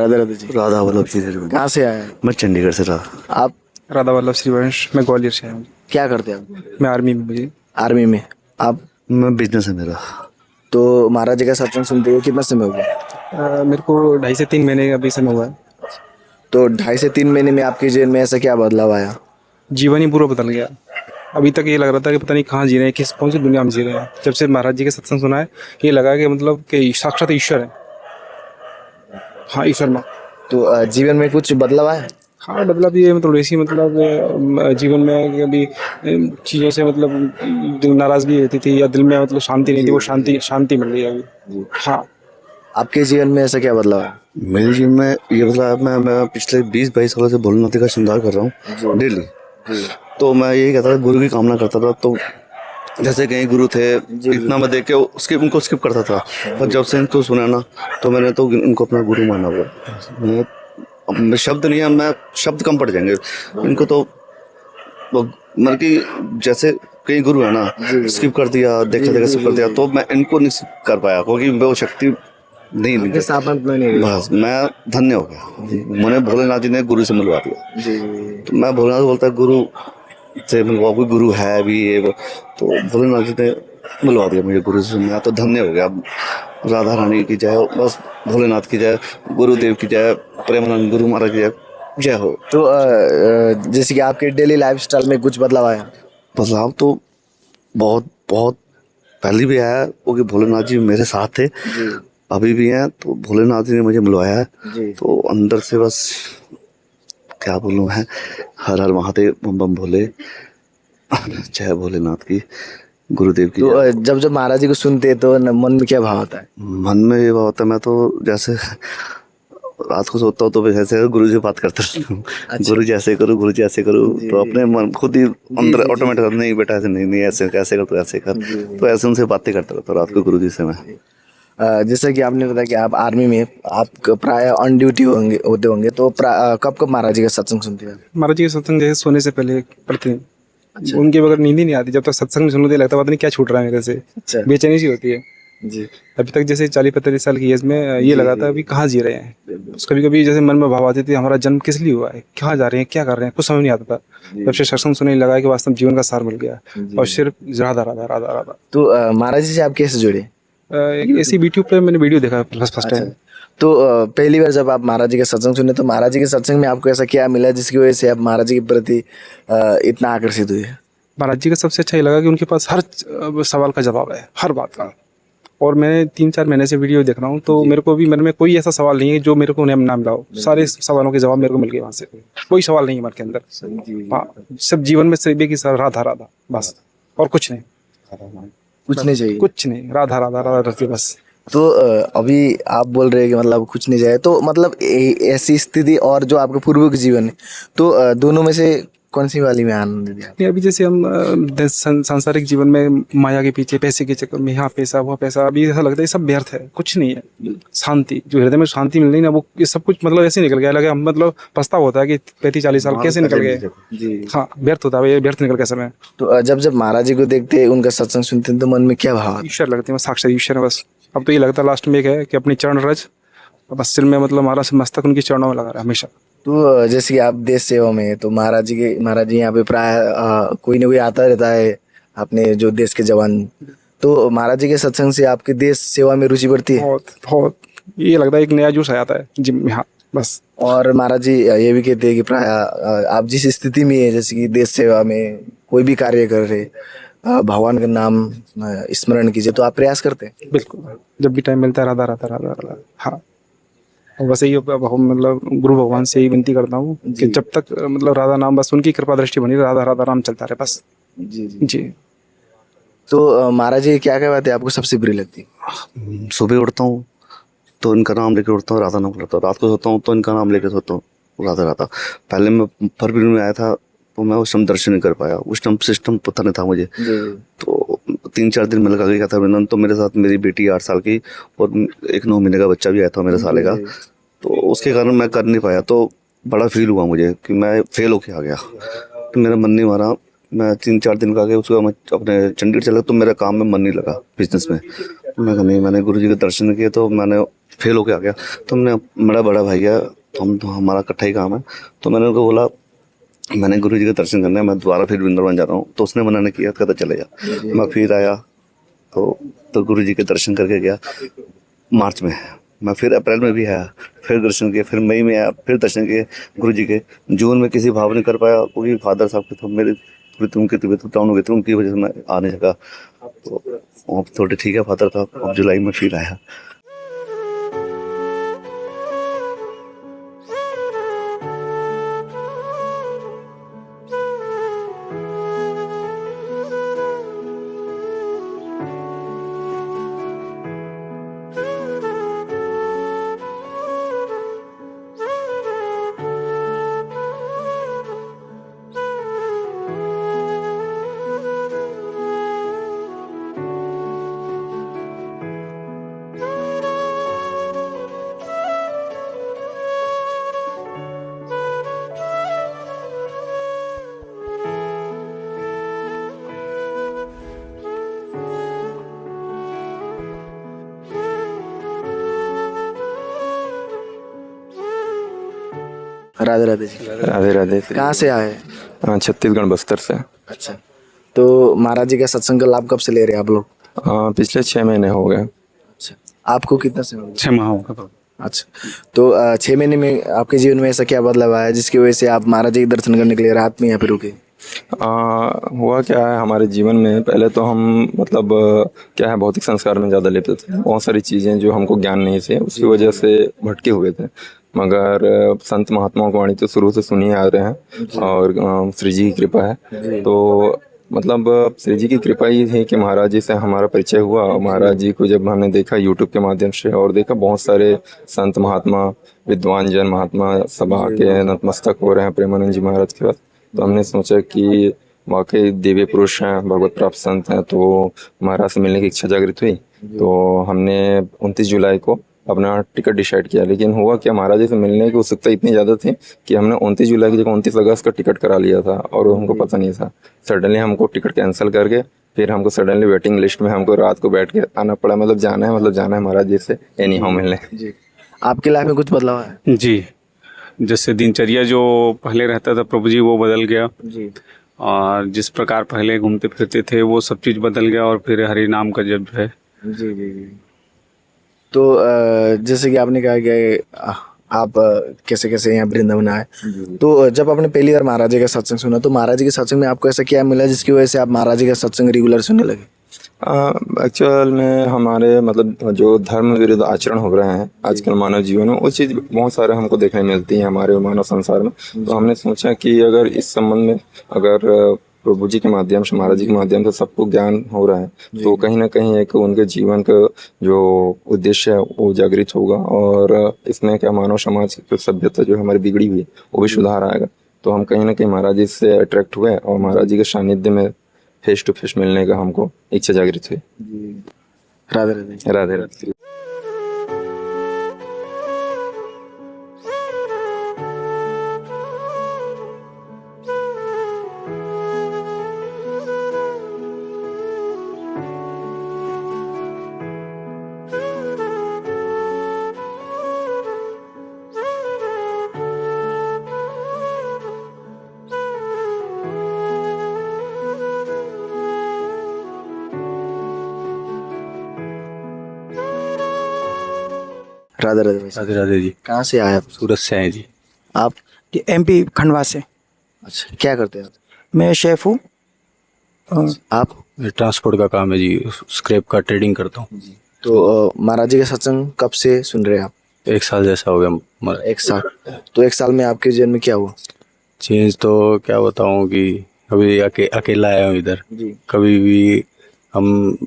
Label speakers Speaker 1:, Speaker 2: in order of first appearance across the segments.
Speaker 1: राधे राधे जी।
Speaker 2: राधा वल्लभ श्री हरिवंश।
Speaker 1: कहाँ से आए हैं?
Speaker 2: मैं चंडीगढ़ से था।
Speaker 1: आप
Speaker 3: राधा वल्लभ श्रीवंश, मैं ग्वालियर से हूँ।
Speaker 1: क्या करते हैं आप?
Speaker 3: मैं आर्मी में मुझे
Speaker 1: आर्मी में। आप?
Speaker 2: मैं बिजनेस है मेरा।
Speaker 1: तो महाराज जी का सत्संग सुनते हुए कितना समय हो गया?
Speaker 3: मेरे को 2.5 से 3 महीने अभी समय हुआ है।
Speaker 1: तो 2.5 से 3 महीने में आपके जीवन में ऐसा क्या बदलाव आया?
Speaker 3: जीवन ही पूरा बदल गया। अभी तक ये लग रहा था कि पता नहीं कहाँ जी रहे हैं, किस कौन सी दुनिया में जी रहे हैं। जब से महाराज जी के सत्संग सुना है, ये लगा कि मतलब कि साक्षात ईश्वर है। हाँ, ईश्वर माँ।
Speaker 1: तो जीवन में कुछ बदलाव आया?
Speaker 3: हाँ, मतलब ये मतलब ऐसी मतलब जीवन में कि अभी चीज़ों से मतलब दिल नाराज़गी रहती थी या दिल में मतलब शांति नहीं थी, वो शांति मिल रही है अभी। हाँ।
Speaker 1: आपके जीवन में ऐसा क्या बदलाव आया?
Speaker 2: मेरे जीवन में ये बदलाव मैं पिछले 20-22 सालों से भोलेनाथ का श्रृंगार कर रहा हूँ डेली। तो मैं यही कहता था, गुरु की कामना करता था। तो जैसे कहीं गुरु थे, इतना मैं देख के उनको स्किप करता था। पर जब से इनको सुना ना, तो मैंने तो इनको अपना गुरु माना हुआ। मैं शब्द नहीं है, मैं शब्द कम पड़ जाएंगे इनको। तो मतलब कि जैसे कई गुरु है ना, स्किप कर दिया, देखा स्किप कर दिया, तो मैं इनको नहीं skip कर पाया क्योंकि वो शक्ति नहीं मिली। बस मैं धन्य हो गया, मैंने भोलेनाथ जी ने गुरु से मिलवा दिया। तो मैं भोलेनाथ बोलता है गुरु से मिलवा, कोई गुरु है भी ये वो, तो भोलेनाथ जी ने मिलवा दिया मुझे गुरु से। मैं तो धन्य हो गया। राधा रानी की जय, बस भोलेनाथ की जय, गुरुदेव की जय, प्रेमानंद गुरु महाराज की जय, जय हो।
Speaker 1: तो जैसे कि आपके डेली लाइफस्टाइल में कुछ बदलाव आया?
Speaker 2: बदलाव तो बहुत बहुत पहले भी आया, क्योंकि भोलेनाथ जी मेरे साथ थे, अभी भी हैं। तो भोलेनाथ जी ने मुझे मिलवाया है। तो अंदर से बस क्या बोलूँ मैं, हर हर महादेव, बम बम भोले, जय भोलेनाथ की, गुरुदेव की।
Speaker 1: तो जब जब महाराज जी को सुनते हैं तो मन में क्या भाव आता है?
Speaker 2: मन में ये बात होता है, मैं तो जैसे रात को सोता हूँ तो मैं ऐसे गुरु जी बात करता रहता हूँ। गुरु जी ऐसे करो, गुरु जी ऐसे करो। तो अपने मन खुद ही अंदर ऑटोमेटिक, नहीं बेटा ऐसे नहीं ऐसे कैसे कर, तो ऐसे कर। तो ऐसे उनसे बातें करता रहता हूँ रात को गुरु जी से मैं।
Speaker 1: जैसा कि आपने बताया कि आप आर्मी में, आप प्राय ऑन ड्यूटी होते होंगे, तो कब कब महाराज जी का सत्संग सुनते हैं?
Speaker 3: महाराज जी के सत्संग जैसे सोने से पहले प्रतिदिन। उनके बगैर नींद ही नहीं आती। जब तक सत्संग सुनते लगता पता नहीं क्या छूट रहा है मेरे से। बेचैनी सी होती है
Speaker 1: जी।
Speaker 3: अभी तक। जैसे 40-45 साल की एज में ये लगा था अभी कहाँ जी रहे हैं। कभी कभी जैसे मन में भाव आते थे, हमारा जन्म किस लिए हुआ है, कहाँ जा रहे हैं, क्या कर रहे हैं, कुछ समझ नहीं आता था। जब से सत्संग सुनने लगा कि वास्तव जीवन का सार मिल गया और सिर्फ राधा राधा राधा राधा।
Speaker 1: तो महाराज जी से आप कैसे जुड़े?
Speaker 3: ऐसी यूट्यूब पे मैंने वीडियो देखा फर्स्ट टाइम।
Speaker 1: तो पहली बार जब आप महाराज जी का सत्संग सुने, तो महाराज जी के सत्संग में आपको ऐसा क्या मिला जिसकी वजह से आप महाराज जी के प्रति इतना आकर्षित हुए?
Speaker 3: महाराज जी का सबसे अच्छा ये लगा कि उनके पास हर सवाल का जवाब है, हर बात का। और मैं 3-4 महीने से वीडियो देख रहा हूँ, तो मेरे को भी मन में कोई ऐसा सवाल नहीं है जो मेरे को उन्हें ना मिला हो। सारे सवालों के जवाब मेरे को मिल गए वहाँ से। कोई सवाल नहीं है मन के अंदर। हाँ, सब जीवन में सिर्फ एक ही सर, राधा राधा बस, और कुछ नहीं।
Speaker 1: कुछ नहीं चाहिए?
Speaker 3: कुछ नहीं, राधा राधा राधा रहती बस।
Speaker 1: तो अभी आप बोल रहे हैं कि मतलब कुछ नहीं जाए, तो मतलब ऐसी स्थिति और जो आपके पूर्व के जीवन है, तो दोनों में से कौन सी वाली में आनंद दिया?
Speaker 3: अभी जैसे हम सांसारिक जीवन में माया के पीछे, पैसे के चक्कर में, यहाँ पैसा वहाँ पैसा, अभी ऐसा लगता है सब व्यर्थ है, कुछ नहीं है। शांति, जो हृदय में शांति मिल रही ना, वो ये सब कुछ मतलब ऐसे निकल गया। लगा हम मतलब पछतावा होता है कि 35-40 साल कैसे निकल गए। हाँ, व्यर्थ होता है, व्यर्थ निकल गया समय।
Speaker 1: तो जब जब महाराज जी को देखते हैं, उनका सत्संग सुनते हैं, तो मन में क्या भाव?
Speaker 3: ईश्वर लगते हैं, साक्षात ईश्वर है बस। अब तो ये लगता है लास्ट में एक है कि अपनी चरण रज, बस सिर में मतलब हमारा मस्तक उनके चरणों में लगा रहा है हमेशा।
Speaker 1: तो जैसे कि आप देश सेवा में, तो महाराज जी यहाँ पे प्राय कोई ना कोई आता रहता है, अपने जो देश के जवान। तो महाराज जी के सत्संग से आपके देश सेवा में रुचि बढ़ती है?
Speaker 3: बहुत बहुत, ये लगता है एक नया जोश आ जाता है जिम में। हाँ बस। और
Speaker 1: महाराज जी ये भी कहते हैं कि प्राय आप जिस स्थिति में है, जैसे कि देश सेवा में कोई भी कार्य कर रहे, भगवान का नाम स्मरण कीजिए, तो आप प्रयास करते हैं?
Speaker 3: बिल्कुल, जब भी टाइम मिलता है राधा राधा राधा राधा। हाँ, बस यही मतलब गुरु भगवान से ही विनती करता हूँ कि जब तक मतलब राधा नाम, बस उनकी कृपा दृष्टि बनी, राधा राधा नाम चलता रहे बस।
Speaker 1: जी
Speaker 3: जी।
Speaker 1: तो महाराज जी क्या क्या बातें आपको सबसे बुरी लगती?
Speaker 2: सुबह उठता हूँ तो इनका नाम लेकर उठता हूँ, राधा नाम करता हूँ। रात को सोता हूँ तो इनका नाम लेकर सोता हूँ, राधा राधा। पहले मैं फरवरी में आया था, तो मैं उस टाइम दर्शन नहीं कर पाया। उस टाइम सिस्टम पता नहीं था मुझे। तो 3-4 दिन में लगा गया था वृंदावन। तो मेरे साथ मेरी बेटी 8 साल की और एक 9 महीने का बच्चा भी आया था मेरे साले का। तो उसके कारण मैं कर नहीं पाया। तो बड़ा फील हुआ मुझे कि मैं फेल होके आ गया। तो मेरा मन नहीं मारा। मैं 3-4 दिन का गया, उसके बाद मैं अपने चंडीगढ़ चला। तो मेरा काम में मन नहीं लगा, बिजनेस में। मैं कहा नहीं, मैंने गुरु जी के दर्शन किए तो मैंने फेल होके आ गया। तो हमने, मेरा बड़ा भाई है, हम तो हमारा इकट्ठा ही काम है, तो मैंने उनको बोला मैंने गुरु जी के दर्शन करने हैं, मैं दोबारा फिर वृंदावन जा रहा हूँ। तो उसने मना नहीं किया, कहता चले जा। मैं फिर आया तो गुरु जी के दर्शन करके गया मार्च में। मैं फिर अप्रैल में भी आया, फिर दर्शन किए, फिर मई में आया, फिर दर्शन किए गुरु जी के। जून में किसी भाव नहीं कर पाया क्योंकि फादर साहब के तो मेरी उनकी तबीयत डाउन हो गई थी, उनकी वजह से मैं आ नहीं सका। तो अब थोड़े ठीक है फादर साहब, अब जुलाई में फिर आया।
Speaker 1: राधे राधे जी।
Speaker 4: राधे राधे।
Speaker 1: कहाँ से आए?
Speaker 4: छत्तीसगढ़ बस्तर से।
Speaker 1: अच्छा, तो महाराज जी का सत्संग का लाभ कब से ले रहे हैं आप लोग?
Speaker 4: पिछले 6 महीने हो गए।
Speaker 1: अच्छा, आपको कितना समय हुआ?
Speaker 3: 6 माह होगा।
Speaker 1: अच्छा, तो 6 महीने में आपके जीवन में ऐसा क्या बदलाव आया जिसकी वजह से आप महाराज जी के दर्शन करने के लिए रात में यहाँ पे रुके?
Speaker 4: हुआ क्या है, हमारे जीवन में पहले तो हम मतलब क्या है, भौतिक संस्कार में ज़्यादा लिप्त थे। बहुत सारी चीज़ें जो हमको ज्ञान नहीं थे उसकी वजह से भटके हुए थे। मगर संत महात्माओं की वाणी तो शुरू से सुनी आ रहे हैं और श्री जी की कृपा है। तो मतलब श्री जी की कृपा ही थी कि महाराज जी से हमारा परिचय हुआ। और महाराज जी को जब हमने देखा यूट्यूब के माध्यम से और देखा बहुत सारे संत महात्मा विद्वान जन महात्मा सभा के नतमस्तक हो रहे हैं प्रेमानंद जी महाराज के पास, तो हमने सोचा कि वाकई दिव्य पुरुष हैं, भगवत प्राप्त संत हैं। तो महाराज से मिलने की इच्छा जागृत हुई। तो हमने 29 जुलाई को अपना टिकट डिसाइड किया। लेकिन हुआ क्या, महाराज जी से मिलने की उत्सुकता इतनी ज़्यादा थी कि हमने 29 जुलाई की जगह 29 अगस्त का टिकट करा लिया था और हमको पता नहीं था। सडनली हमको टिकट कैंसिल करके फिर हमको सडनली वेटिंग लिस्ट में हमको रात को बैठ के आना पड़ा। मतलब जाना है महाराज जी से एनी हाउ मिलने।
Speaker 1: जी, आपकी लाइफ में कुछ बदलाव है?
Speaker 5: जी, जैसे दिनचर्या जो पहले रहता था प्रभु जी वो बदल गया।
Speaker 1: जी,
Speaker 5: और जिस प्रकार पहले घूमते फिरते थे वो सब चीज़ बदल गया। और फिर हरि नाम का जप है।
Speaker 1: जी जी जी। तो जैसे कि आपने कहा कि आप कैसे कैसे यहाँ वृंदावन आए, तो जब आपने पहली बार महाराज जी का सत्संग सुना तो महाराज जी के सत्संग में आपको ऐसा क्या मिला जिसकी वजह से आप महाराज जी का सत्संग रेगुलर सुनने लगे?
Speaker 4: एक्चुअल में हमारे मतलब जो धर्म विरुद्ध आचरण हो रहे हैं आजकल मानव जीवन में, वो चीज़ बहुत सारे हमको देखने मिलती है हमारे मानव संसार में। तो हमने सोचा कि अगर इस संबंध में अगर प्रभु जी के माध्यम से महाराज जी के माध्यम से सबको ज्ञान हो रहा है तो कहीं ना कहीं एक उनके जीवन का जो उद्देश्य है वो जागृत होगा और इसमें क्या मानव समाज की सभ्यता जो हमारी बिगड़ी हुई है वो भी सुधार आएगा। तो हम कहीं ना कहीं महाराज जी से अट्रैक्ट हुए और महाराज जी के सानिध्य में फेस टू फेस मिलने का हमको इच्छा जागृत हुई।
Speaker 1: राधे राधे।
Speaker 4: राधे राधे।
Speaker 1: राधे राधे भाई।
Speaker 5: राधे राधे जी।
Speaker 1: कहाँ से आए आप?
Speaker 5: सूरत से हैं जी।
Speaker 1: आप?
Speaker 6: MP खंडवा से।
Speaker 1: अच्छा, क्या करते हैं आप?
Speaker 6: मैं शेफ हूँ।
Speaker 1: आप?
Speaker 5: ट्रांसपोर्ट का काम है जी, स्क्रैप का ट्रेडिंग करता हूँ।
Speaker 1: तो महाराज जी का सत्संग कब से सुन रहे हैं आप?
Speaker 5: 1 साल जैसा हो गया हमारा।
Speaker 1: 1 साल। तो 1 साल में आपके जीवन में क्या हुआ?
Speaker 5: चेंज तो क्या बताऊँ कि अभी अकेला आया हूँ इधर।
Speaker 1: जी।
Speaker 5: कभी भी हम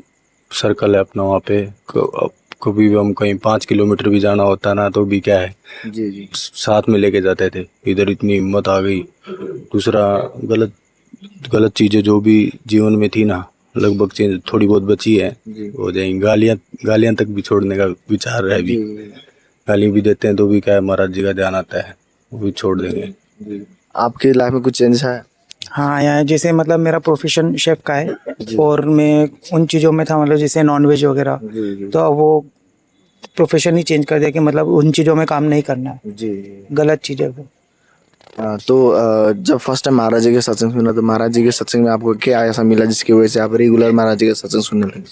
Speaker 5: सर्कल है अपना वहाँ पे, कभी भी हम कहीं 5 किलोमीटर भी जाना होता ना तो भी क्या है
Speaker 1: जी जी।
Speaker 5: साथ में लेके जाते थे। इधर इतनी हिम्मत आ गई। दूसरा गलत चीज़ें जो भी जीवन में थी ना लगभग चेंज थोड़ी बहुत बची है हो जाएंगी। गालियाँ तक भी छोड़ने का विचार है अभी। गाली भी देते हैं तो भी क्या है महाराज जी का ध्यान आता है वो भी छोड़ देंगे।
Speaker 1: आपकी लाइफ में कुछ चेंज है?
Speaker 6: हाँ, यहाँ जैसे मतलब मेरा प्रोफेशन शेफ का है और मैं उन चीज़ों में था मतलब जैसे नॉनवेज वगैरह, तो वो प्रोफेशन ही चेंज कर दिया कि मतलब उन चीज़ों में काम नहीं करना है,
Speaker 1: जी।
Speaker 6: गलत चीज़ है वो।
Speaker 1: तो जब फर्स्ट टाइम महाराज जी के सत्संग सुना तो महाराज जी के सत्संग में आपको क्या ऐसा मिला जिसकी वजह से आप रेगुलर महाराज जी के सत्संग सुनने लगे?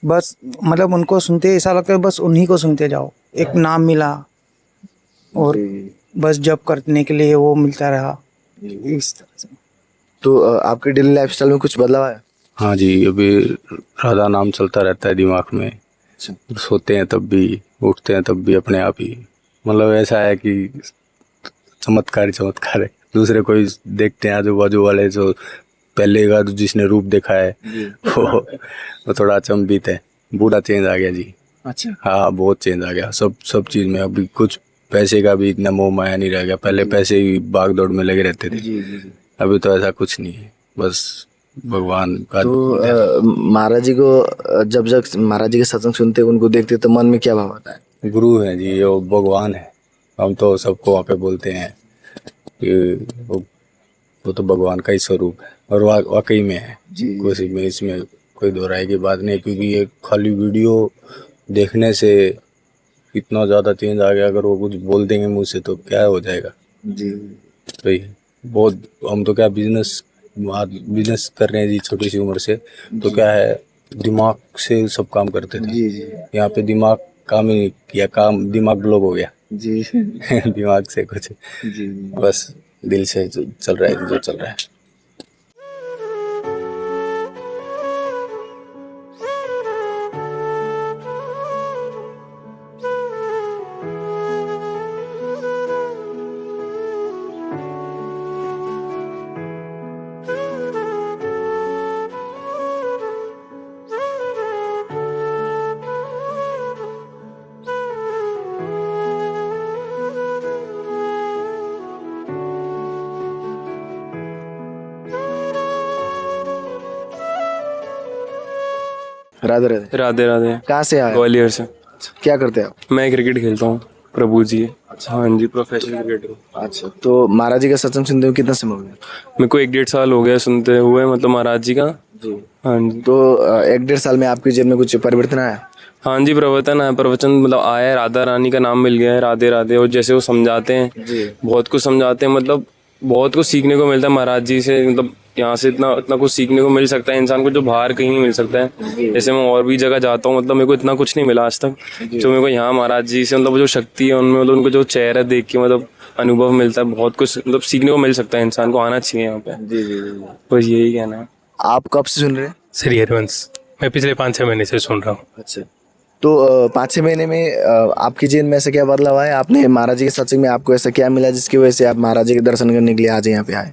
Speaker 6: बस मतलब उनको सुनते ऐसा लगता है बस उन्हीं को सुनते जाओ, एक नाम मिला और बस जब करने के लिए वो मिलता रहा इस तरह से।
Speaker 1: तो आपके डेली लाइफस्टाइल में कुछ बदलाव आया?
Speaker 5: हाँ जी, अभी राधा नाम चलता रहता है दिमाग में। सोते हैं तब भी, उठते हैं तब भी अपने आप ही। मतलब ऐसा है कि चमत्कार ही चमत्कार है। दूसरे कोई देखते हैं आजू बाजू वाले जो पहले का जिसने रूप देखा है वो थोड़ा अचंभित है। बूढ़ा चेंज आ गया जी।
Speaker 1: अच्छा।
Speaker 5: हाँ, बहुत चेंज आ गया सब चीज़ में। अभी कुछ पैसे का भी इतना मोह माया नहीं रह गया। पहले पैसे ही भाग दौड़ में लगे रहते थे। अभी तो ऐसा कुछ नहीं है, बस भगवान का।
Speaker 1: तो महाराज जी को जब जब महाराज जी के सत्संग सुनते उनको देखते तो मन में क्या भाव आता है?
Speaker 5: गुरु है जी, वो भगवान है। हम तो सबको वहाँ पे बोलते हैं कि वो तो भगवान का ही स्वरूप है और वाकई में है। कोई में इसमें कोई दो राय की बात नहीं, क्योंकि ये खाली वीडियो देखने से इतना ज़्यादा चेंज आ गया। अगर वो कुछ बोल देंगे मुँह से तो क्या हो जाएगा
Speaker 1: जी।
Speaker 5: भाई। बहुत, हम तो क्या बिजनेस कर रहे हैं जी छोटी सी उम्र से, तो क्या है दिमाग से सब काम करते थे। यहाँ पे दिमाग काम ही नहीं किया, काम दिमाग ब्लॉक हो गया
Speaker 1: जी।
Speaker 5: दिमाग से कुछ
Speaker 1: जी।
Speaker 5: बस दिल से जो चल रहा है, जो चल रहा है।
Speaker 1: राधे राधे।
Speaker 7: राधे राधे।
Speaker 1: कहाँ से आए?
Speaker 7: ग्वालियर से।
Speaker 1: क्या करते हैं आप?
Speaker 7: मैं क्रिकेट खेलता हूँ प्रभु जी। हाँ जी, प्रोफेशनल क्रिकेटर हूँ।
Speaker 1: अच्छा। तो महाराज जी का सत्संग सुनते हुए कितना समय हो गया?
Speaker 7: मेरे को 1-1.5 साल हो गया सुनते हुए, मतलब महाराज जी का।
Speaker 1: जी।
Speaker 7: हाँ जी।
Speaker 1: तो 1-1.5 साल में आपके जीवन में कुछ परिवर्तन आया?
Speaker 7: हाँ जी, प्रवचन मतलब आया है। राधा रानी का नाम मिल गया है, राधे राधे। और जैसे वो समझाते हैं, बहुत कुछ समझाते हैं, मतलब बहुत कुछ सीखने को मिलता है महाराज जी से। मतलब यहाँ से इतना कुछ सीखने को मिल सकता है इंसान को, जो बाहर कहीं नहीं मिल सकता है। जैसे मैं और भी जगह जाता हूँ, मतलब मेरे को इतना कुछ नहीं मिला आज तक जो मेरे को यहाँ महाराज जी से, मतलब जो शक्ति है उनमें, मतलब उनको जो चेहरा देख के मतलब अनुभव मिलता है। बहुत कुछ मतलब सीखने को मिल सकता है, इंसान को आना चाहिए यहाँ पे। बस यही कहना है।
Speaker 1: आप कब से सुन रहे हैं?
Speaker 8: श्री हरिवंश, मैं पिछले 5-6 महीने से सुन रहा हूँ।
Speaker 1: अच्छा। तो 5-6 महीने में आपकी जीवन में ऐसा क्या बदलाव आया? आपने महाराज जी के सत्संग में आपको ऐसा क्या मिला जिसकी वजह से आप महाराज जी के दर्शन करने के लिए आज यहाँ पे आए?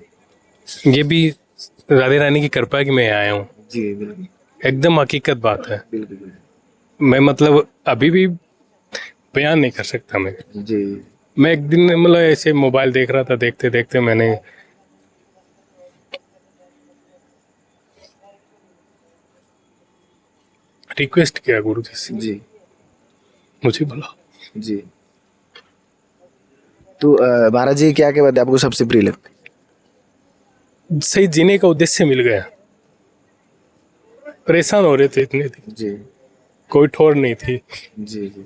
Speaker 8: ये भी राधे रानी की कृपा है कि मैं आया हूँ।
Speaker 1: जी बिल्कुल।
Speaker 8: एकदम हकीकत बात है।
Speaker 1: बिल्कुल।
Speaker 8: मैं मतलब अभी भी बयान नहीं कर सकता मैं।
Speaker 1: जी।
Speaker 8: मैं एक दिन मतलब ऐसे मोबाइल देख रहा था, देखते देखते मैंने रिक्वेस्ट किया गुरु जी से,
Speaker 1: जी।
Speaker 8: मुझे बुला।
Speaker 1: जी। तो महाराज जी क्या के बाद आपको सबसे प्रिय लगते?
Speaker 8: सही जीने का उद्देश्य मिल गया। परेशान हो रहे थे इतने दिन,
Speaker 1: जी।
Speaker 8: कोई ठोर नहीं थी।
Speaker 1: जी। जी।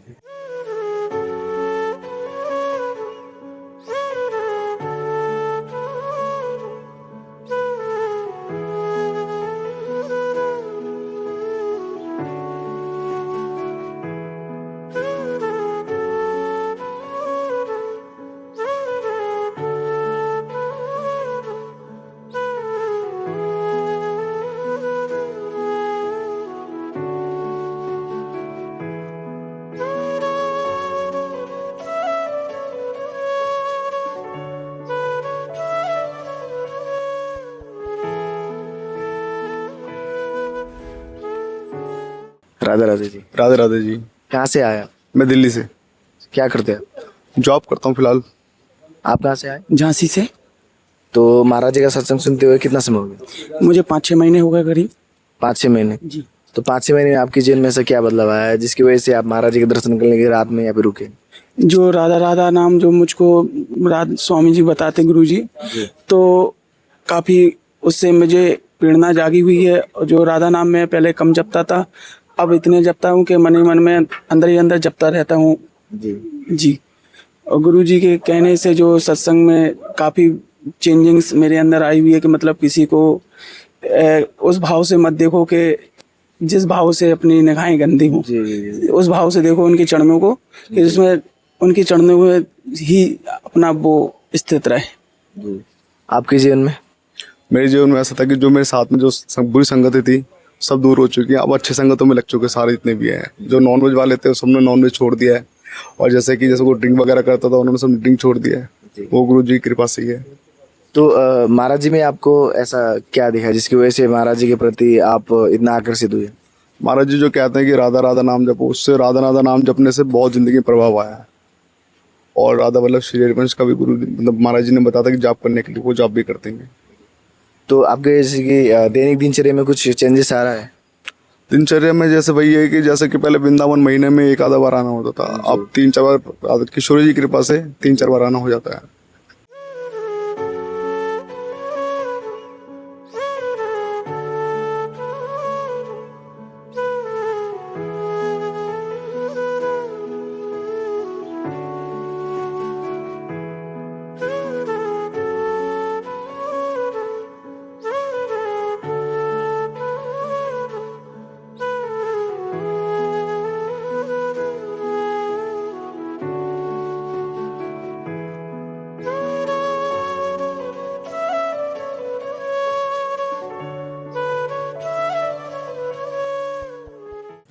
Speaker 1: राधे राधे जी।
Speaker 9: राधे राधे जी।
Speaker 1: कहाँ से आया?
Speaker 9: मैं दिल्ली से
Speaker 1: क्या करते हैं?
Speaker 9: जॉब करता हूँ फिलहाल।
Speaker 1: आप कहाँ से आए?
Speaker 6: झांसी से।
Speaker 1: तो महाराज जी का सत्संग सुनते हुए कितना समय हो गया?
Speaker 6: मुझे 5-6 महीने हो गए करीब।
Speaker 1: 5-6 महीने।
Speaker 6: जी।
Speaker 1: तो 5-6 महीने में आपके जीवन में ऐसा क्या बदलाव आया है जिसकी वजह से आप महाराज जी के दर्शन करने के रात में यहाँ पे रुके?
Speaker 6: जो राधा राधा नाम जो मुझको स्वामी जी बताते गुरु जी, तो काफ़ी उससे मुझे प्रेरणा जागी हुई है। और जो राधा नाम में पहले कम जपता था,
Speaker 10: अब इतने जपता हूँ कि मन ही मन में अंदर ही अंदर जपता रहता हूँ जी। और गुरु जी के कहने से जो सत्संग में काफ़ी चेंजिंग्स मेरे अंदर आई हुई है कि मतलब किसी को उस भाव से मत देखो कि जिस भाव से अपनी निगाहें गंदी हों, उस भाव से देखो उनके चरणों को कि जिसमें उनके चरणों में ही अपना वो स्थित रहे।
Speaker 1: आपके जीवन में?
Speaker 9: मेरे जीवन में ऐसा था कि जो मेरे साथ में जो बुरी संगतें थी सब दूर हो चुकी हैं। अब अच्छे संगतों में लग चुके सारे जितने भी हैं। जो नॉनवेज वाले थे सबने नॉनवेज छोड़ दिया है, और जैसे वो ड्रिंक वगैरह करता था उन्होंने सब ड्रिंक छोड़ दिया है। वो गुरु जी की कृपा से ही है।
Speaker 1: तो महाराज जी में आपको ऐसा क्या दिखा जिसकी वजह से महाराज जी के प्रति आप इतना आकर्षित हुए?
Speaker 9: महाराज जी जो कहते हैं कि राधा राधा नाम जपो, उससे राधा राधा नाम जपने से बहुत जिंदगी में प्रभाव आया है। और राधा वल्लभ श्री हरिवंश का भी गुरु मतलब महाराज जी ने बताया था कि जाप करने के लिए, वो जाप भी करते हैं।
Speaker 1: तो आपके जैसे कि दैनिक दिनचर्या में कुछ चेंजेस आ रहा है?
Speaker 9: दिनचर्या में जैसे वही है कि जैसे कि पहले वृंदावन महीने में एक आधा बार आना होता था, अब 3-4 बार किशोरी जी की कृपा से 3-4 बार आना हो जाता है।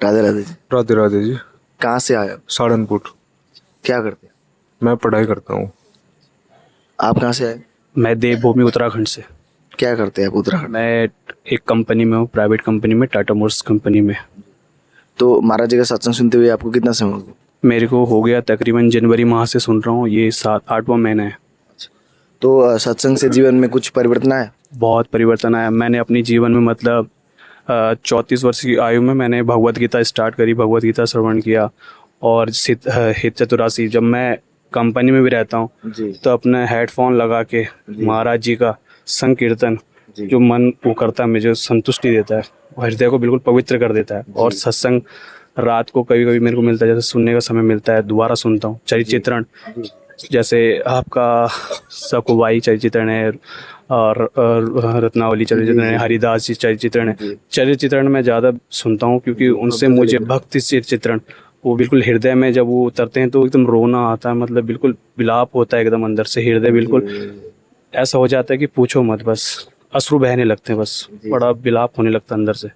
Speaker 1: राधे राधे जी।
Speaker 11: राधे राधे जी।
Speaker 1: कहाँ से आए आप?
Speaker 11: सहारनपुर।
Speaker 1: क्या करते हैं?
Speaker 11: मैं पढ़ाई करता हूँ।
Speaker 1: आप कहाँ से आए?
Speaker 12: मैं देवभूमि उत्तराखंड से।
Speaker 1: क्या करते हैं आप उत्तराखंड?
Speaker 12: मैं एक कंपनी में हूँ, प्राइवेट कंपनी में, टाटा मोटर्स कंपनी में।
Speaker 1: तो महाराज जी का सत्संग सुनते हुए आपको कितना समय हो गया?
Speaker 12: मेरे को हो गया तकरीबन जनवरी माह से सुन रहा हूँ, ये 7-8वां महीना है।
Speaker 1: तो सत्संग से जीवन में कुछ परिवर्तन आया?
Speaker 12: बहुत परिवर्तन आया। मैंने अपनी जीवन में मतलब 34 वर्ष की आयु में मैंने भगवत गीता स्टार्ट करी, भगवत गीता श्रवण किया। और हित चतुरासी जब मैं कंपनी में भी रहता हूँ तो अपने हेडफोन लगा के महाराज जी का संकीर्तन जो मन वो करता है, मुझे संतुष्टि देता है, हृदय को बिल्कुल पवित्र कर देता है। और सत्संग रात को कभी कभी मेरे को मिलता है, जैसे सुनने का समय मिलता है दोबारा सुनता हूँ। चरिचित्रण जैसे आपका सकुबाई चरिचित्रण है और रत्नावली चरिचित्रण है, हरिदास जी चरिचित्रण है। चरिचित्रण में ज़्यादा सुनता हूँ क्योंकि उनसे मुझे भक्ति चरिचित्रण वो बिल्कुल हृदय में जब वो उतरते हैं तो एकदम रोना आता है, मतलब बिल्कुल विलाप होता है एकदम अंदर से। हृदय बिल्कुल ऐसा हो जाता है कि पूछो मत, बस अश्रु बहने लगते हैं, बस बड़ा विलाप होने लगता है अंदर से।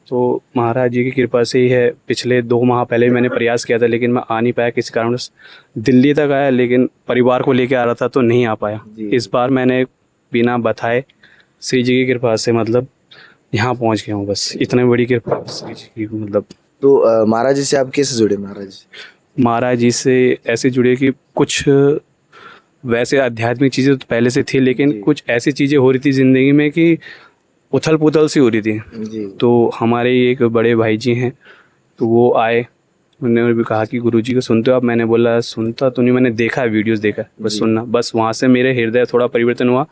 Speaker 12: तो महाराज जी की कृपा से ही है। पिछले 2 माह पहले भी मैंने प्रयास किया था लेकिन मैं आ नहीं पाया किसी कारण। दिल्ली तक आया लेकिन परिवार को लेकर आ रहा था तो नहीं आ पाया। इस बार मैंने बिना बताए श्री जी की कृपा से मतलब यहाँ पहुँच गया हूँ, बस इतनी बड़ी कृपा श्री जी की। मतलब
Speaker 1: तो महाराज जी से आप कैसे जुड़े?
Speaker 12: महाराज जी से ऐसे जुड़े कि कुछ वैसे आध्यात्मिक चीज़ें तो पहले से थी लेकिन कुछ ऐसी चीज़ें हो रही थी ज़िंदगी में कि उथल पुथल सी हो रही थी। तो हमारे एक बड़े भाई जी हैं तो वो आए, उन्होंने भी कहा कि गुरुजी को सुनते हो आप? मैंने बोला सुनता तो नहीं, मैंने देखा है, वीडियोस देखा है, बस सुनना। बस वहाँ से मेरे हृदय थोड़ा परिवर्तन हुआ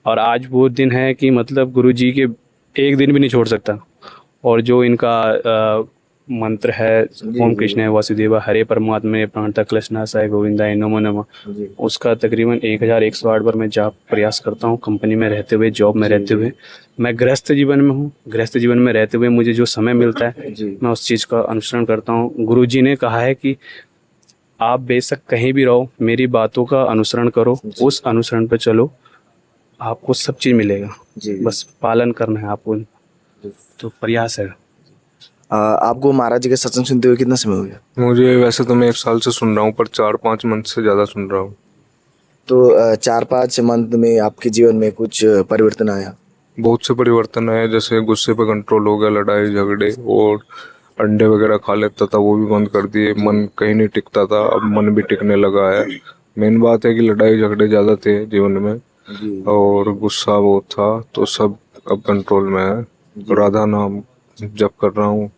Speaker 12: और आज वो दिन है कि मतलब गुरुजी के एक दिन भी नहीं छोड़ सकता। और जो इनका मंत्र है ओम कृष्ण वासुदेवा हरे परमात्मा प्रणता क्लशनासाय गोविंदाय नमो नमः, उसका तकरीबन 1108 बार मैं जाप प्रयास करता हूँ। कंपनी में रहते हुए, जॉब में रहते हुए, मैं गृहस्थ जीवन में हूँ। गृहस्थ जीवन में रहते हुए मुझे जो समय मिलता है मैं उस चीज़ का अनुसरण करता हूँ। गुरुजी ने कहा है कि आप बेशक कहीं भी रहो, मेरी बातों का अनुसरण करो, उस अनुसरण पर चलो, आपको सब चीज़ मिलेगा, बस पालन करना है आपको। तो प्रयास है।
Speaker 1: आपको महाराज जी के सत्संग सुनते हुए कितना समय हो गया?
Speaker 11: मुझे वैसे तो मैं 1 साल से सुन रहा हूँ पर 4-5 मंथ से ज़्यादा सुन रहा हूँ।
Speaker 1: तो 4-5 मंथ में आपके जीवन में कुछ परिवर्तन आया?
Speaker 11: बहुत से परिवर्तन आए, जैसे गुस्से पे कंट्रोल हो गया, लड़ाई झगड़े और अंडे वगैरह खा लेता था वो भी बंद कर दिए, मन कहीं नहीं टिकता था, अब मन भी टिकने लगा है। मेन बात है कि लड़ाई झगड़े ज़्यादा थे जीवन में और गुस्सा बहुत था, तो सब अब कंट्रोल में है। राधा नाम जप कर रहा हूँ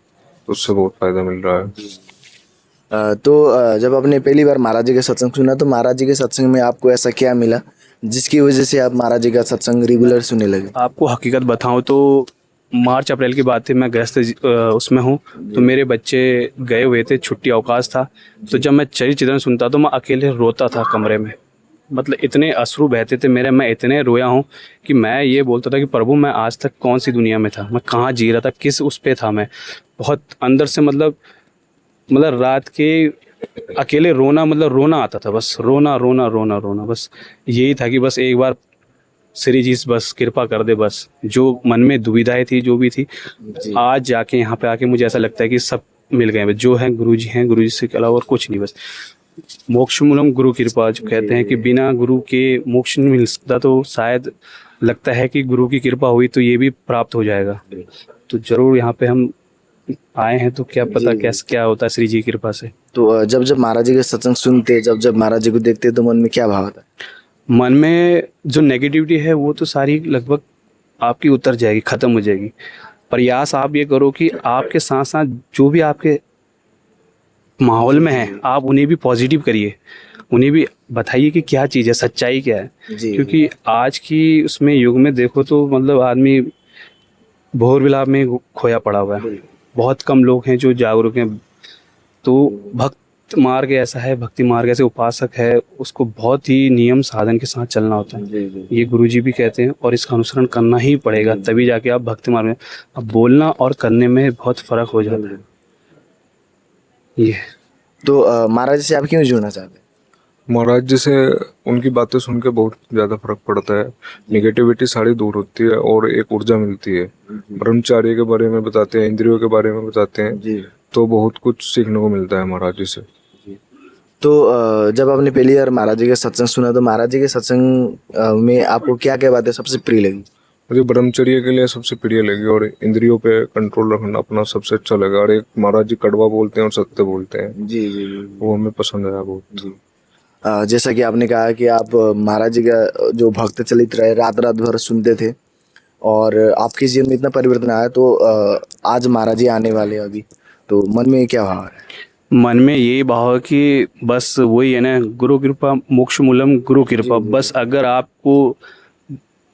Speaker 11: तो उससे बहुत फायदा मिल रहा है।
Speaker 1: तो जब आपने पहली बार महाराज जी का सत्संग सुना तो महाराज जी के सत्संग में आपको ऐसा क्या मिला जिसकी वजह से आप महाराज जी का सत्संग रेगुलर सुनने लगे?
Speaker 12: आपको हकीकत बताऊं तो मार्च अप्रैल की बात थी, मैं गृहस्थ उसमें हूँ, तो मेरे बच्चे गए हुए थे, छुट्टी अवकाश था। तो जब मैं चरित्र सुनता तो मैं अकेले रोता था कमरे में, मतलब इतने अश्रु बहते थे मेरे, मैं इतने रोया हूँ कि मैं ये बोलता था कि प्रभु मैं आज तक कौन सी दुनिया में था, मैं कहाँ जी रहा था, किस उस पे था मैं। बहुत अंदर से मतलब रात के अकेले रोना, मतलब रोना आता था, बस रोना रोना रोना रोना, बस यही था कि बस एक बार श्री जी बस कृपा कर दे, बस जो मन में दुविधाएं थी जो भी थी, आज जाके यहाँ पे आके मुझे ऐसा लगता है कि सब मिल गए, जो है गुरु जी हैं, गुरु जी से अलावा और कुछ नहीं। बस मोक्ष मूलम गुरु कृपा, जो कहते हैं कि बिना गुरु के मोक्ष नहीं मिल सकता, तो शायद लगता है कि गुरु की कृपा हुई तो ये भी प्राप्त हो जाएगा। तो जरूर यहाँ पे हम आए हैं, तो क्या पता कैसे क्या होता है श्री जी की कृपा से।
Speaker 1: तो जब जब महाराज जी के सत्संग सुनते, जब जब महाराज जी को देखते तो मन में क्या भाव आता है?
Speaker 12: मन में जो नेगेटिविटी है वो तो सारी लगभग आपकी उतर जाएगी, ख़त्म हो जाएगी। प्रयास आप ये करो कि आपके साथ साथ जो भी आपके माहौल में है आप उन्हें भी पॉजिटिव करिए, उन्हें भी बताइए कि क्या चीज़ है, सच्चाई क्या है। क्योंकि आज की उसमें युग में देखो तो मतलब आदमी भोर विलाप में खोया पड़ा हुआ है, बहुत कम लोग हैं जो जागरूक हैं। तो भक्त मार्ग ऐसा है, भक्ति मार्ग ऐसे उपासक है, उसको बहुत ही नियम साधन के साथ चलना होता है, ये गुरुजी भी कहते हैं, और इसका अनुसरण करना ही पड़ेगा, तभी जाके आप भक्ति मार्ग में। अब बोलना और करने में बहुत फर्क हो जाता है ये।
Speaker 1: तो महाराज जी से आप क्यों जुड़ना चाहते हैं?
Speaker 11: महाराज जी से उनकी बातें सुन के बहुत ज़्यादा फर्क पड़ता है, निगेटिविटी सारी दूर होती है और एक ऊर्जा मिलती है। ब्रह्मचार्य के बारे में बताते हैं, इंद्रियों के बारे में बताते हैं, तो बहुत कुछ सीखने को मिलता है महाराज जी से।
Speaker 1: तो जब आपने पहली बार महाराज जी का सत्संग सुना तो महाराज जी के सत्संग में आपको क्या क्या बातें सबसे प्रिय लगी?
Speaker 11: मुझे ब्रह्मचर्य के लिए सबसे प्रिय लगी, और इंद्रियों पे कंट्रोल रखना अपना सबसे अच्छा लगा, और एक महाराज जी कड़वा बोलते हैं और सत्य बोलते हैं,
Speaker 1: जी जी
Speaker 11: वो हमें पसंद आया बहुत।
Speaker 1: जैसा कि आपने कहा कि आप महाराज जी का जो भक्त चलित रहे रात रात भर सुनते थे और आपके जीवन में इतना परिवर्तन आया, तो आज महाराज जी आने वाले अभी, तो मन में क्या भाव है?
Speaker 12: मन में यही भाव है कि बस वही है ना, गुरु कृपा मोक्ष मूलम गुरु कृपा। बस अगर आपको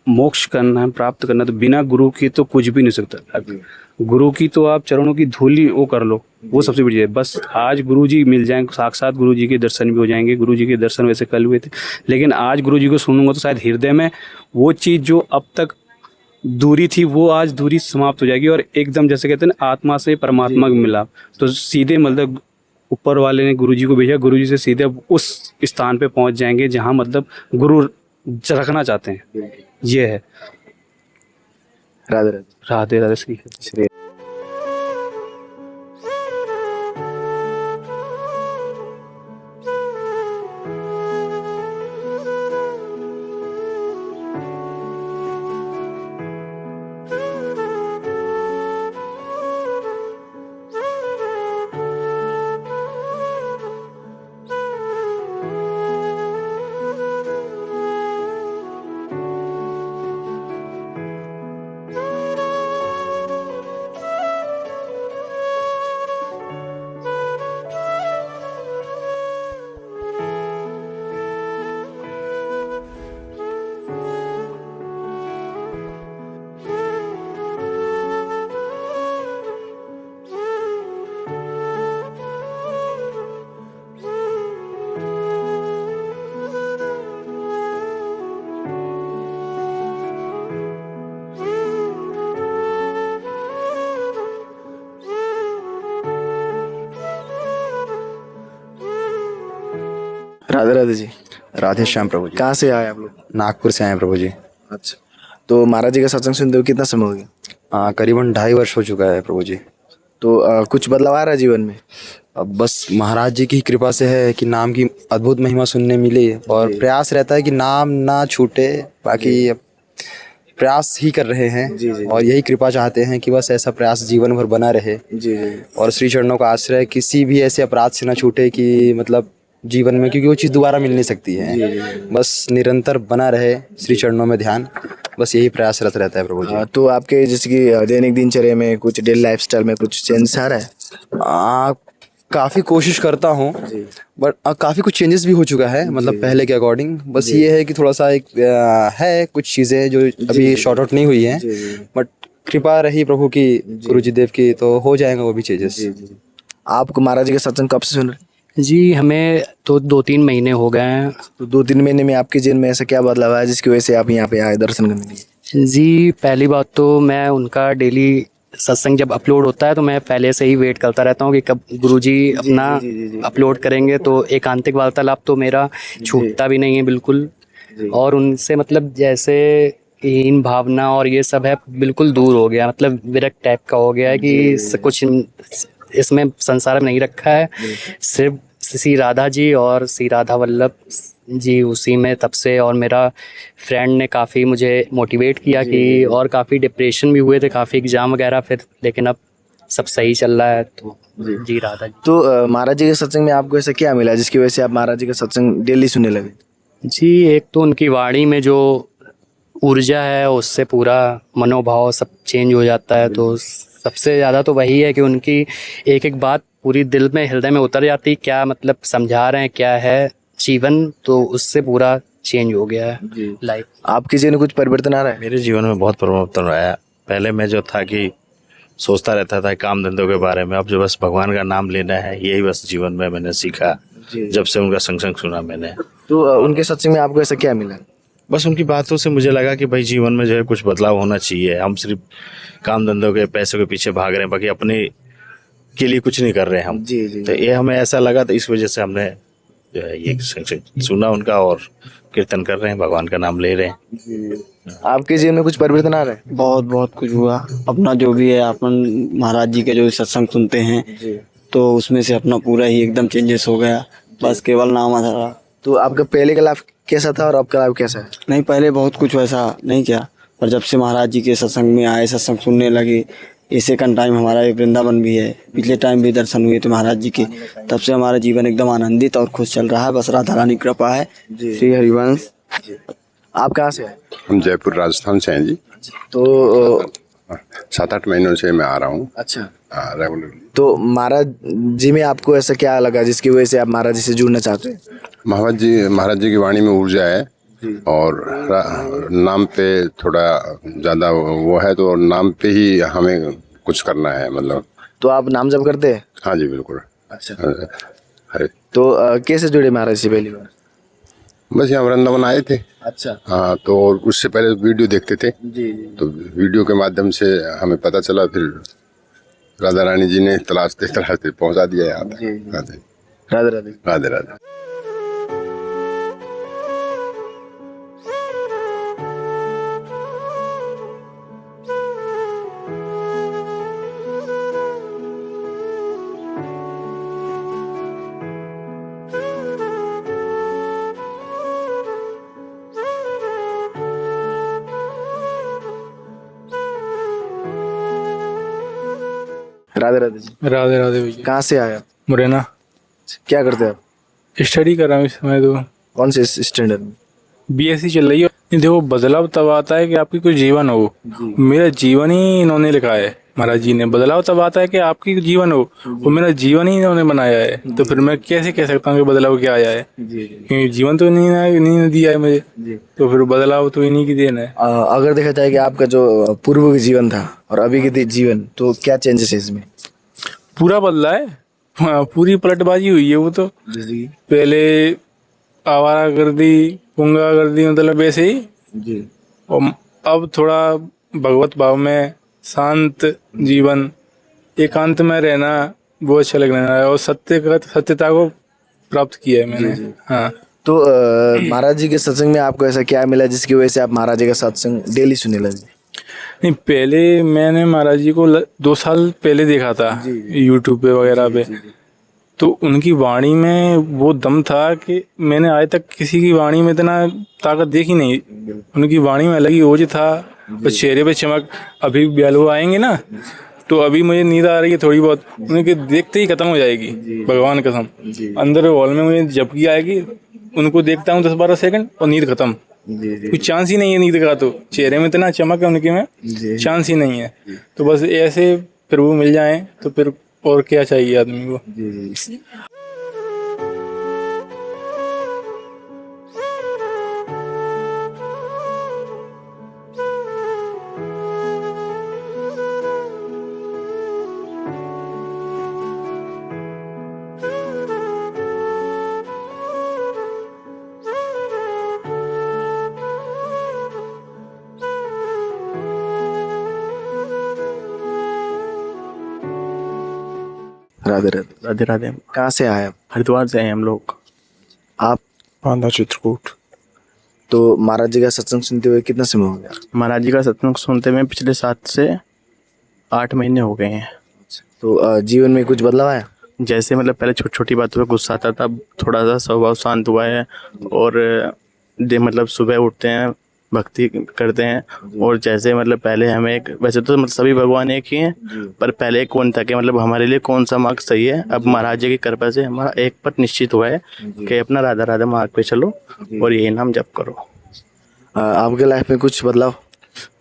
Speaker 12: मोक्ष करना है, प्राप्त करना है, तो बिना गुरु की तो कुछ भी नहीं सकता। गुरु की तो आप चरणों की धूली वो कर लो, वो सबसे बड़ी है। बस आज गुरु जी मिल जाएंगे, साक्षात गुरु जी के दर्शन भी हो जाएंगे। गुरु जी के दर्शन वैसे कल हुए थे, लेकिन आज गुरु जी को सुनूंगा तो शायद हृदय में वो चीज़ जो अब तक दूरी थी वो आज दूरी समाप्त हो जाएगी, और एकदम जैसे कहते हैं ना आत्मा से परमात्मा का मिलाप, तो सीधे मतलब ऊपर वाले ने गुरु जी को भेजा, गुरु जी से सीधे उस स्थान पे पहुंच जाएंगे जहां मतलब गुरु रखना चाहते हैं। ये है।
Speaker 1: राधे राधे।
Speaker 12: राधे राधे श्री।
Speaker 1: राधे राधे जी।
Speaker 2: राधे श्याम प्रभु जी।
Speaker 1: कहाँ से आए आप लोग?
Speaker 2: नागपुर से आए प्रभु जी।
Speaker 1: अच्छा, तो महाराज जी का सत्संग सुनते हुए कितना समय हो गया?
Speaker 2: करीबन 2.5 वर्ष हो चुका है प्रभु जी।
Speaker 1: तो कुछ बदलाव आ रहा है जीवन में?
Speaker 2: अब बस महाराज जी की कृपा से है कि नाम की अद्भुत महिमा सुनने मिली, और प्रयास रहता है कि नाम ना छूटे, बाकी अब प्रयास ही कर रहे हैं, और यही कृपा चाहते हैं कि बस ऐसा प्रयास जीवन भर बना रहे, और श्री चरणों का आश्रय किसी भी ऐसे अपराध से ना छूटे कि मतलब जीवन में, क्योंकि वो चीज़ दोबारा मिल नहीं सकती है। बस निरंतर बना रहे श्री चरणों में ध्यान, बस यही प्रयासरत रहता है प्रभु जी।
Speaker 1: तो आपके जैसे कि दैनिक दिनचर्या में कुछ डेली लाइफस्टाइल में कुछ चेंज आ रहा है?
Speaker 2: काफ़ी कोशिश करता हूँ, बट काफ़ी कुछ चेंजेस भी हो चुका है, मतलब पहले के अकॉर्डिंग। बस ये है कि थोड़ा सा एक है कुछ चीज़ें जो अभी शॉर्ट आउट नहीं हुई हैं, बट
Speaker 13: कृपा रही प्रभु की, गुरु जी देव की, तो हो जाएगा वो भी चेंजेस।
Speaker 1: आपको महाराज जी के सत्संग कब से सुन रहे?
Speaker 12: जी हमें तो 2-3 महीने हो गए हैं।
Speaker 1: तो 2-3 महीने में आपके जीवन में ऐसा क्या बदलाव आया जिसकी वजह से आप यहाँ पे आए दर्शन करने के लिए?
Speaker 12: जी पहली बात तो मैं उनका डेली सत्संग जब अपलोड होता है तो मैं पहले से ही वेट करता रहता हूँ कि कब गुरुजी अपना अपलोड करेंगे, तो एकांतिक वार्तालाप तो मेरा छूटता भी नहीं है बिल्कुल। और उनसे मतलब जैसे हीन भावना और ये सब है बिल्कुल दूर हो गया, मतलब विरक्त टाइप का हो गया है कि कुछ इसमें संसार में नहीं रखा है, सिर्फ श्री राधा जी और श्री राधा वल्लभ जी उसी में तब से। और मेरा फ्रेंड ने काफ़ी मुझे मोटिवेट किया कि, और काफ़ी डिप्रेशन भी हुए थे, काफ़ी एग्ज़ाम वगैरह फिर, लेकिन अब सब सही चल रहा है। तो जी राधा जी।
Speaker 1: तो महाराज जी के सत्संग में आपको ऐसा क्या मिला जिसकी वजह से आप महाराज जी का सत्संग डेली सुनने लगे?
Speaker 12: जी एक तो उनकी वाणी में जो ऊर्जा है उससे पूरा मनोभाव सब चेंज हो जाता है। तो सबसे ज़्यादा तो वही है कि उनकी एक एक बात पूरी दिल में हृदय में उतर जाती, क्या मतलब समझा रहे हैं क्या है जीवन, तो उससे पूरा चेंज हो गया है लाइफ।
Speaker 1: आपके जीवन में कुछ परिवर्तन आ रहा है?
Speaker 14: मेरे जीवन में बहुत परिवर्तन आया। पहले मैं जो था कि सोचता रहता था काम धंधों के बारे में, अब जो बस भगवान का नाम लेना है यही बस जीवन में मैंने सीखा जब से उनका सत्संग सुना मैंने।
Speaker 1: तो उनके सत्संग में आपको ऐसा क्या मिला?
Speaker 14: बस उनकी बातों से मुझे लगा कि भाई जीवन में जो है कुछ बदलाव होना चाहिए। हम सिर्फ काम धंधों के पैसों के पीछे भाग रहे हैं, बाकी अपने के लिए कुछ नहीं कर रहे हैं हम। तो ये हमें ऐसा लगा, तो इस वजह से हमने जो है ये सत्संग सुना उनका और कीर्तन कर रहे हैं, भगवान का नाम ले रहे हैं।
Speaker 1: आपके जीवन में कुछ परिवर्तन आ रहा है?
Speaker 10: बहुत बहुत कुछ हुआ। अपना जो भी है अपन महाराज जी के जो सत्संग सुनते हैं तो उसमें से अपना पूरा ही एकदम चेंजेस हो गया, बस केवल नाम आता रहा।
Speaker 1: तो आपका पहले का लाइफ कैसा था और आपका लाइफ कैसा है?
Speaker 10: नहीं पहले बहुत कुछ वैसा नहीं किया, पर जब से महाराज जी के सत्संग में आए, सत्संग सुनने लगे, ये सेकंड टाइम हमारा एक वृंदावन भी है, पिछले टाइम भी दर्शन हुए थे महाराज जी के, तब से हमारा जीवन एकदम आनंदित और खुश चल रहा है। बस राधा रानी कृपा है। श्री हरिवंश।
Speaker 1: आप कहाँ से हैं?
Speaker 15: हम जयपुर राजस्थान से हैं जी।
Speaker 1: तो
Speaker 15: 7-8 महीनों से मैं आ रहा हूँ
Speaker 1: अच्छा
Speaker 15: रेगुलरली।
Speaker 1: तो महाराज जी में आपको ऐसा क्या लगा जिसकी वजह से आप महाराज जी से जुड़ना चाहते हैं?
Speaker 15: महाराज जी की वाणी में ऊर्जा है और नाम पे थोड़ा ज़्यादा वो है, तो नाम पे ही हमें कुछ करना है मतलब।
Speaker 1: तो आप नाम जप करते हैं?
Speaker 15: हाँ जी बिल्कुल।
Speaker 1: अच्छा
Speaker 15: अरे
Speaker 1: तो कैसे जुड़े महाराज से पहली बार?
Speaker 15: बस यहाँ वृंदावन आए थे।
Speaker 1: अच्छा
Speaker 15: हाँ, तो उससे पहले वीडियो देखते थे,
Speaker 1: जी।
Speaker 15: तो वीडियो के माध्यम से हमें पता चला, फिर राधा रानी जी ने तलाशते तलाशते पहुँचा दिया यहाँ तक। हाँ जी।
Speaker 1: राधे राधे।
Speaker 15: राधे राधे।
Speaker 1: राधे राधे जी।
Speaker 8: राधे राधे भैया।
Speaker 1: कहाँ से आए आप?
Speaker 8: मुरैना।
Speaker 1: क्या करते हैं आप?
Speaker 8: स्टडी कर रहा हूँ इस समय। तो
Speaker 1: कौन से स्टैंडर्ड में?
Speaker 8: बीएससी चल रही है। नहीं, देखो बदलाव तब आता है कि आपकी कोई जीवन हो। मेरा जीवन ही इन्होंने लिखा है, महाराज जी ने। बदलाव तब आता है कि आपकी जीवन हो, वो मेरा जीवन ही इन्होंने बनाया है। तो फिर मैं कैसे कह सकता हूँ कि बदलाव क्या आया है, क्योंकि जीवन तो इन्हीं दिया है मुझे, तो फिर बदलाव तो इन्हीं की देन है।
Speaker 1: अगर देखा जाए कि आपका जो पूर्व का जीवन था और अभी के जीवन, तो क्या चेंजेस है इसमें?
Speaker 8: पूरा बदला है। हाँ, पूरी पलटबाजी हुई है वो तो। पहले आवारागर्दी, गुंडागर्दी, मतलब वैसे ही। और अब थोड़ा भगवत भाव में शांत जीवन, एकांत में रहना, वो अच्छा लग रहा है। और सत्यता को प्राप्त किया है मैंने। हाँ।
Speaker 1: तो महाराज जी के सत्संग में आपको ऐसा क्या मिला जिसकी वजह से आप महाराज जी का सत्संग डेली सुनने लगे?
Speaker 8: नहीं, पहले मैंने महाराज जी को 2 साल पहले देखा था यूट्यूब पे वगैरह पे। तो उनकी वाणी में वो दम था कि मैंने आज तक किसी की वाणी में इतना ताकत देखी नहीं। उनकी वाणी में अलग ही ओज था और चेहरे पे चमक। अभी ब्यालो आएंगे ना, तो अभी मुझे नींद आ रही है थोड़ी बहुत, उनके देखते ही खत्म हो जाएगी, भगवान कसम। अंदर हॉल में मुझे झपकी आएगी, उनको देखता हूँ 10-12 सेकंड और नींद खत्म। कुछ चांस ही नहीं है नींद का। तो चेहरे में इतना चमक है उनके में, चांस ही नहीं है। तो बस ऐसे प्रभु मिल जाए तो फिर और क्या चाहिए आदमी को।
Speaker 1: राधे राधे।
Speaker 10: राधे राधे।
Speaker 1: कहाँ से आए आप?
Speaker 10: हरिद्वार से हैं हम लोग।
Speaker 1: आप?
Speaker 3: बांदा चित्रकूट।
Speaker 1: तो महाराज जी का सत्संग सुनते हुए कितना समय हो गया?
Speaker 10: महाराज जी का सत्संग सुनते में पिछले 7 से 8 महीने हो गए हैं।
Speaker 1: तो जीवन में कुछ बदलाव आया?
Speaker 10: जैसे मतलब पहले छोटी छोटी बातों पे गुस्सा आता था, अब थोड़ा सा स्वभाव शांत हुआ है। और मतलब सुबह उठते हैं, भक्ति करते हैं। और जैसे मतलब पहले हमें एक, वैसे तो मतलब सभी भगवान एक ही हैं, पर पहले कौन था कि मतलब हमारे लिए कौन सा मार्ग सही है। अब महाराज जी की कृपा से हमारा एक पथ निश्चित हुआ है कि अपना राधा राधा मार्ग पे चलो और यही नाम जप करो।
Speaker 1: आपके लाइफ में कुछ बदलाव?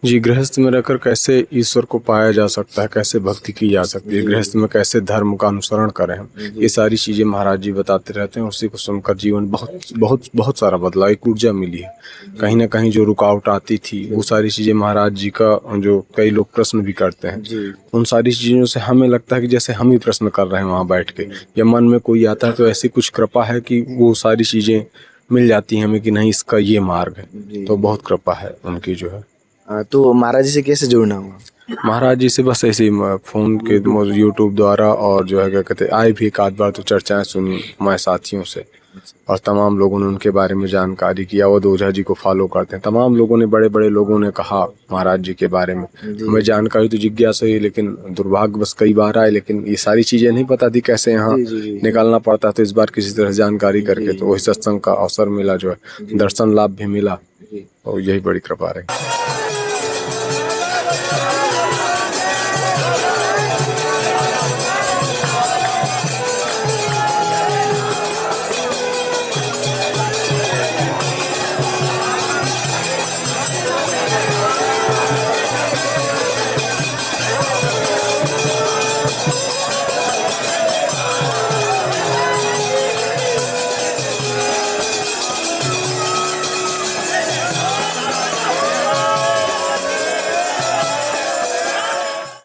Speaker 5: जी, गृहस्थ में रहकर कैसे ईश्वर को पाया जा सकता है, कैसे भक्ति की जा सकती है, गृहस्थ में कैसे धर्म का अनुसरण करें हम, ये सारी चीज़ें महाराज जी बताते रहते हैं। उसी को सुनकर जीवन बहुत बहुत बहुत सारा बदला, एक ऊर्जा मिली है। कहीं ना कहीं जो रुकावट आती थी वो सारी चीज़ें महाराज जी का, जो कई लोग प्रश्न भी करते हैं, उन सारी चीज़ों से हमें लगता है कि जैसे हम ही प्रश्न कर रहे हैं वहाँ बैठ के, या मन में कोई आता है तो ऐसी कुछ कृपा है कि वो सारी चीज़ें मिल जाती हैं हमें कि नहीं इसका ये मार्ग है। तो बहुत कृपा है उनकी जो है।
Speaker 1: तो महाराज जी से कैसे जुड़ना हुआ?
Speaker 5: महाराज जी से बस ऐसे ही फ़ोन के यूट्यूब द्वारा, और जो है क्या कहते हैं, आए भी एक आध बार तो चर्चाएं सुनी मैं साथियों से, और तमाम लोगों ने उनके बारे में जानकारी किया। वो ओझा जी को फॉलो करते हैं, तमाम लोगों ने, बड़े बड़े लोगों ने कहा महाराज जी के बारे में। हमें जानकारी तो जिज्ञासा ही, लेकिन दुर्भाग्यवश कई बार आए, लेकिन ये सारी चीज़ें नहीं पता थी कैसे यहाँ निकालना पड़ता। तो इस बार किसी तरह जानकारी करके तो वही सत्संग का अवसर मिला, जो है दर्शन लाभ भी मिला, और यही बड़ी कृपा रही।